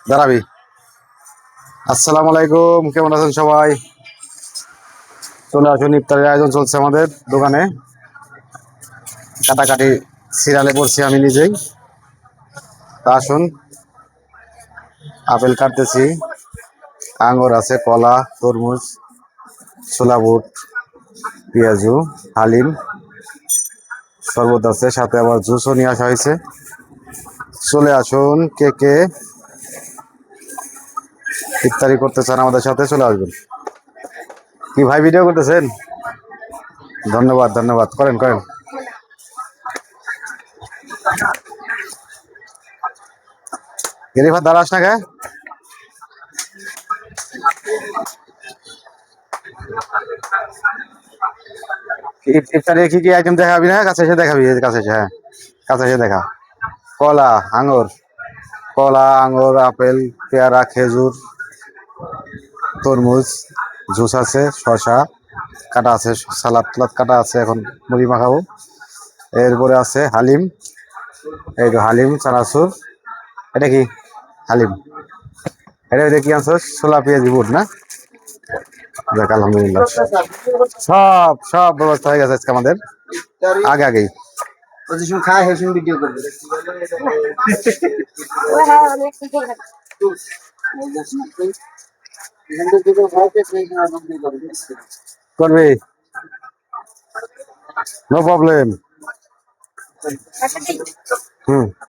দাঁড়াবি। আসসালামু আলাইকুম, কেমন আছেন সবাই? চলে আসুন, ইফতারের আয়োজন চলছে আমাদের দোকানে। কাটাকাটি সিরিয়ালে পড়ছি আমি নিজেই। তা আসুন, আপেল কাটতেছি, আঙ্গুর আছে, কলা, তরমুজ, ছোলা বুট, পেঁয়াজু, হালিম, শরবত আছে, সাথে আবার জুসও নিয়ে আসা হয়েছে। চলে আসুন, কে কে ইফতারি করতে চান আমাদের সাথে চলে আসবেন। কি ভাই, ভিডিও করতেছেন? ধন্যবাদ ধন্যবাদ, করেন করেন। গেরিফার দাঁড়াস না কে? ইফতারে কি কি আইটেম দেখাবি না? কাছে এসে দেখাবি, কাছে এসে, হ্যাঁ কাছে এসে দেখা। কলা, আঙুর, কলা, আঙুর, আপেল, পেয়ারা, খেজুর, তরমুজ, জুস আছে, শসা কাটা আছে, সালাদ টালাদ কাটা আছে, এখন মুড়ি মাখাবো। এরপরে আছে হালিম, এই তো হালিম, চানাচুর। এটা কি হালিম? এটা কি আনছো? ছোলা পেঁয়াজি বুট না? দেখ, আলহামদুলিল্লাহ, সব সব ব্যবস্থা হয়ে গেছে আজকে আমাদের, আগে আগেই। করবি, নো প্রবলেম। হুম।